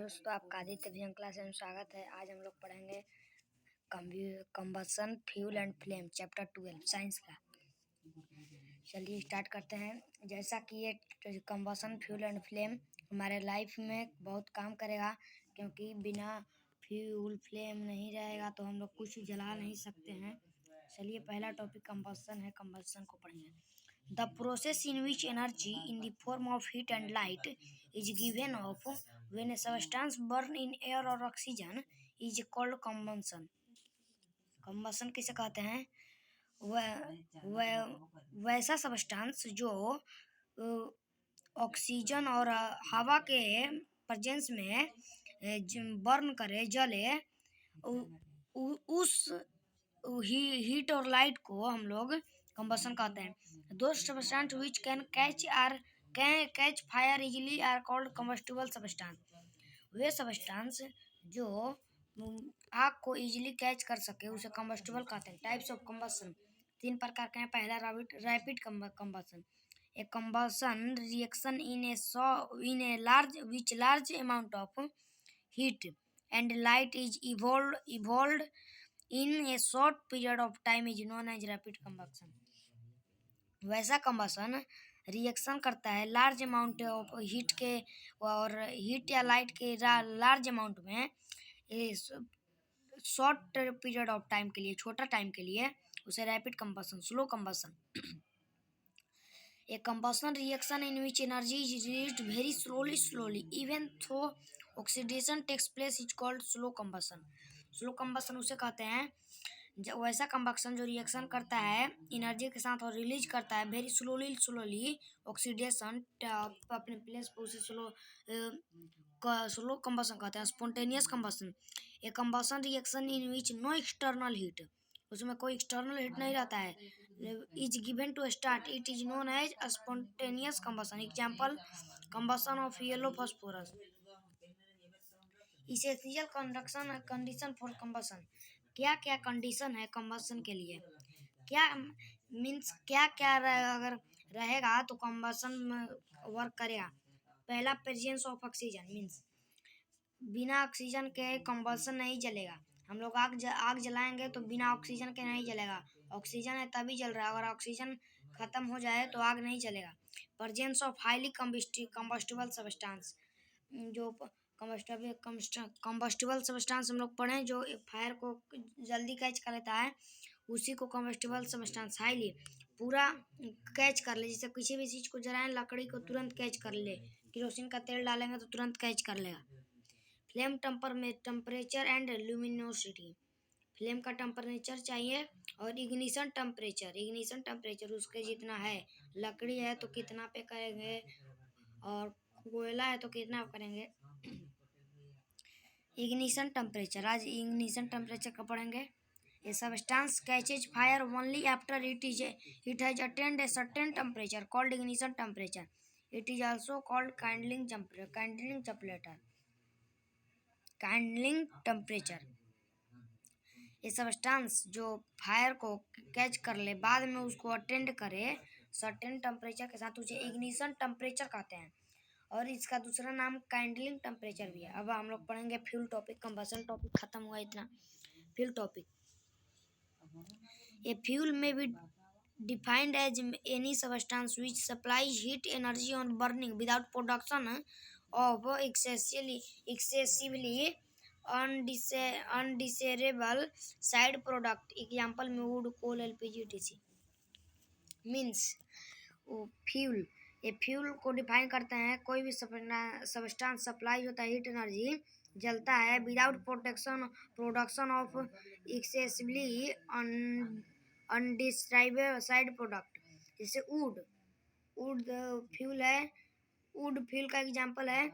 दोस्तों, आपका Aditya vision class में स्वागत है। आज हम लोग पढ़ेंगे combustion fuel and flame chapter 12 science का। चलिए स्टार्ट करते हैं। जैसा कि ये कंबसन फ्यूल एंड फ्लेम हमारे लाइफ में बहुत काम करेगा, क्योंकि बिना फ्यूल फ्लेम नहीं रहेगा तो हम लोग कुछ जला नहीं सकते हैं। चलिए पहला टॉपिक कंबसन है। कंबसन को पढ़ेंगे। The process in which energy in the form of heat and light is given off when a substance burn in air or oxygen is called combustion. Combustion किसे कहते हैं? वैसा सब्सटेंस जो oxygen और हवा के प्रेजेंस में बर्न करे, जले, उस हीट और लाइट को हम लोग कंबसन कहते हैं। Those substance which can catch fire easily are called combustible substance. वे सब्सटेंस जो आग को इजिली कैच कर सके उसे कम्बस्टिबल कहते हैं। टाइप्स ऑफ कंबसन 3 प्रकार के हैं। पहला rapid combustion. A combustion reaction in a large amount of heat and light is evolved in a short period of time is known as rapid combustion. वैसा कंबसन रिएक्शन करता है large amount of heat के और heat या light के large amount में short period of time के लिए, छोटा टाइम के लिए, उसे rapid combustion, slow combustion. A combustion reaction in which energy is released very slowly even though oxidation takes place is called slow combustion. Slow combustion उसे कहते हैं वैसा कंबक्शन जो रिएक्शन करता है एनर्जी के साथ और रिलीज करता है वेरी स्लोली ऑक्सीडेशन अपने प्लेस पर, उसे स्लो कंबक्शन कहते हैं। Spontaneous combustion a combustion reaction in which no external heat, उसमें कोई एक्सटर्नल हीट नहीं रहता है, is given to start, it is known as spontaneous combustion. Example combustion of yellow phosphorus. Essential condition for combustion. क्या क्या condition है combustion के लिए? क्या मीन्स क्या क्या अगर रहेगा तो कंबशन वर्क करेगा। पहला प्रेजेंस ऑफ ऑक्सीजन, मीन्स बिना ऑक्सीजन के कंबशन नहीं चलेगा। हम लोग आग जलाएंगे तो बिना ऑक्सीजन के नहीं जलेगा। ऑक्सीजन है तभी जल रहा है, अगर ऑक्सीजन खत्म हो जाए तो आग नहीं चलेगा। Presence of highly combustible substance, जो कंबस्टिबल सब्सटेंस हम लोग पढ़े जो फायर को जल्दी कैच कर लेता है, उसी को कंबस्टिबल सब्सटेंस हाईली पूरा कैच कर ले। जैसे किसी भी चीज़ को जलाएं, लकड़ी को तुरंत कैच कर ले, केरोसिन का तेल डालेंगे तो तुरंत कैच कर लेगा। Flame temperature and luminosity, flame का टेम्परेचर चाहिए और इग्निशन टेम्परेचर उसके जितना है। लकड़ी है तो कितना पे करेंगे और कोयला है तो कितना करेंगे। इग्निशन टेम्परेचर, आज इग्निशन टेम्परेचर का पढ़ेंगे। A substance catches fire only after it has attained a certain temperature called ignition temperature. It is also called kindling temperature. ये सब्सटेंस जो फायर को कैच कर ले, बाद में उसको अटेंड करे सर्टेन टेम्परेचर के साथ, उसे इग्निशन टेम्परेचर कहते हैं। और इसका दूसरा नाम काइंडलिंग टेम्परेचर भी है। अब हम लोग पढ़ेंगे फ्यूल टॉपिक। कंबसन टॉपिक खत्म हुआ इतना। Fuel topic. A fuel may be defined as any substance which supplies heat energy on burning without production of excessively undesirable side product. Example में wood, coal, LPG etc. Means fuel, ये fuel को define करते हैं कोई भी substance supply होता है, heat energy जलता है without production of excessively indescribable side product. जैसे वुड फ्यूल है, वुड फ्यूल का एग्जांपल है।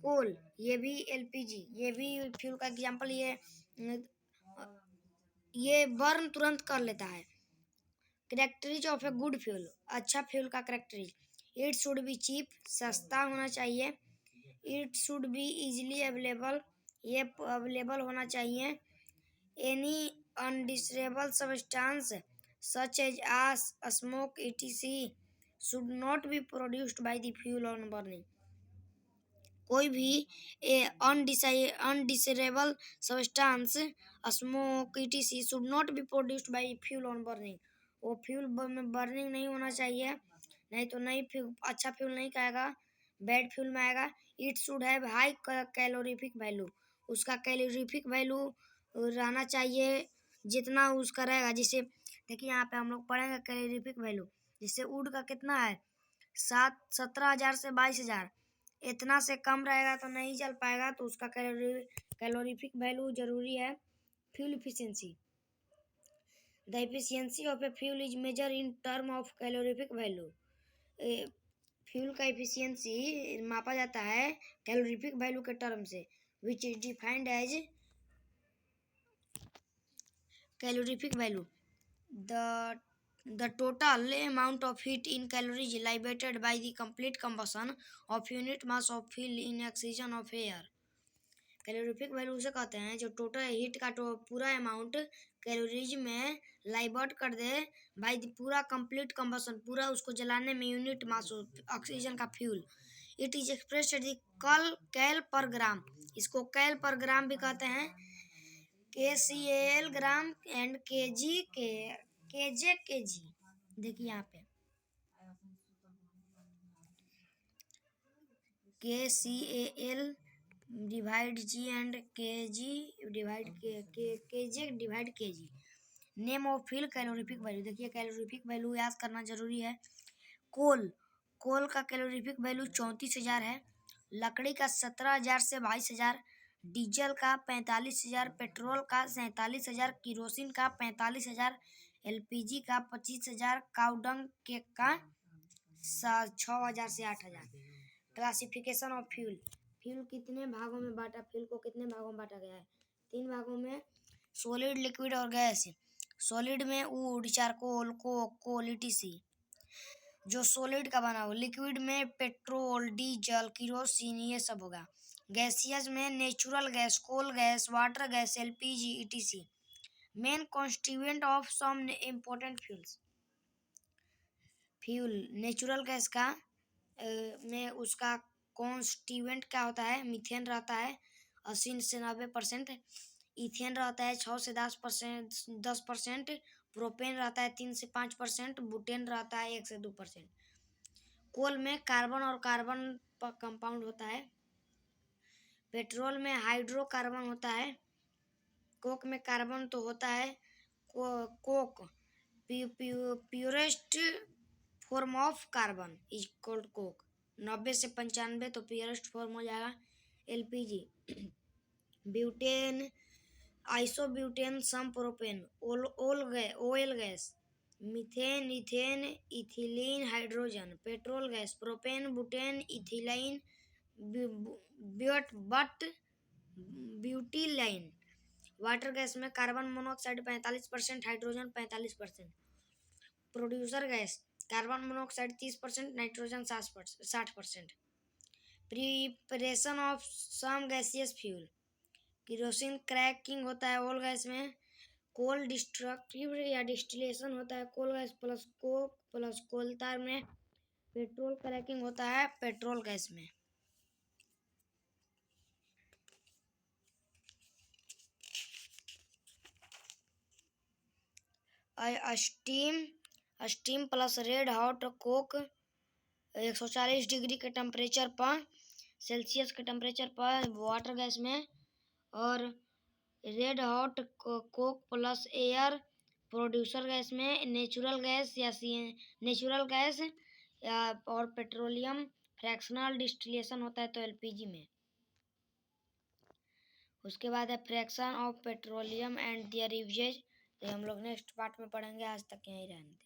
कोल, ये भी एलपीजी, ये भी फ्यूल का एग्जांपल। ये बर्न तुरंत कर लेता है। Characteristics of a good fuel, अच्छा फ्यूल का characteristics, it should be cheap, सस्ता होना चाहिए। It should be easily available, ये अवेलेबल होना चाहिए। Any undesirable substance such as smoke etc should not be produced by the fuel on burning. कोई भी undesirable substance smoke etc should not be produced by fuel on burning. वो fuel में burning नहीं होना चाहिए, नहीं तो नहीं फ्यूल अच्छा फ्यूल नहीं कहेगा, बैड फ्यूल में आएगा। It should have high calorific value, उसका कैलोरीफिक वैल्यू रहना चाहिए जितना उसका रहेगा। जिससे देखिए यहाँ पे हम लोग पढ़ेंगे कैलोरीफिक वैल्यू, जिससे वुड का कितना है 17,000 से 22,000, इतना से कम रहेगा तो नहीं चल पाएगा, तो उसका कैलोरीफिक वैल्यू जरूरी है। Fuel efficiency, the efficiency of a fuel is measure in term of calorific value. Fuel का एफिशिएंसी मापा जाता है कैलोरीफिक वैल्यू के टर्म से, which is defined as calorific value, the total amount of heat in calories liberated by the complete combustion of unit mass of fuel in oxygen of air। Calorific value उसे कहते हैं जो total heat का पूरा amount calories में लाइबर्ट कर दे by the पूरा complete combustion, पूरा उसको जलाने में यूनिट मास ऑक्सीजन का फ्यूल। इट इज एक्सप्रेस्ड कैल पर ग्राम, इसको कैल पर ग्राम भी कहते हैं, KCAL ग्राम एंड KG। देखिए यहाँ पे KCAL divide G and KG divide KG divide KG। Name of fuel calorific value, देखिए कैलोरीफिक वैल्यू याद करना जरूरी है। कोल का कैलोरीफिक वैल्यू 34,000 है, लकड़ी का 17,000 से 22,000, डीजल का 45,000, पेट्रोल का 47,000, किरोसिन का 45,000, LPG का 25,000, काउडंग केक का 6,000 से 8,000। क्लासिफिकेशन ऑफ फ्यूल, फ्यूल कितने भागों में बांटा, फ्यूल को कितने भागों में बांटा गया है? 3 भागों में, सॉलिड, लिक्विड और गैस। सॉलिड में वुड, चारकोल, कोल etc जो सॉलिड का बना हो। लिक्विड में पेट्रोल, डीजल, किरोसिन ये सब होगा। गैसियस में natural gas, coal gas, water gas, LPG etc। Main constituent of some important fuels. Fuel natural gas का में उसका कॉन्स्टिट्यूएंट क्या होता है? मीथेन रहता है 80 से 90%, इथेन रहता है 6 से 10%, प्रोपेन रहता है 3 से 5%, बुटेन रहता है 1 से 2%। कोल में कार्बन और कार्बन कंपाउंड होता है। पेट्रोल में हाइड्रोकार्बन होता है। कोक में कार्बन तो होता है। Coke purest form of carbon is called coke, 90 से 95 तो प्योरेस्ट फॉर्म हो जाएगा। LPG butane, isobutane, some propane, oil gas, methane, ethane, ethylene, hydrogen. Petrol gas propane, butane, ethylene, butylene. Water gas में carbon monoxide 45%, hydrogen 45%। Producer gas carbon monoxide 30%, nitrogen 60%। Preparation of some gaseous fuel, kerosene cracking होता है ओल gas में। कोल destructive या distillation होता है coal gas plus coke plus coal tar में। Petrol cracking होता है पेट्रोल गैस में। Steam plus red hot coke 140 degree के टेम्परेचर पर, सेल्सियस के टेम्परेचर पर वाटर गैस में। और red hot coke plus air producer gas में। नेचुरल गैस या और पेट्रोलियम फ्रैक्शनल डिस्टिलेशन होता है तो LPG में। उसके बाद है fraction of petroleum and their uses, तो हम लोग नेक्स्ट पार्ट में पढ़ेंगे। आज तक यहीं रहने दें।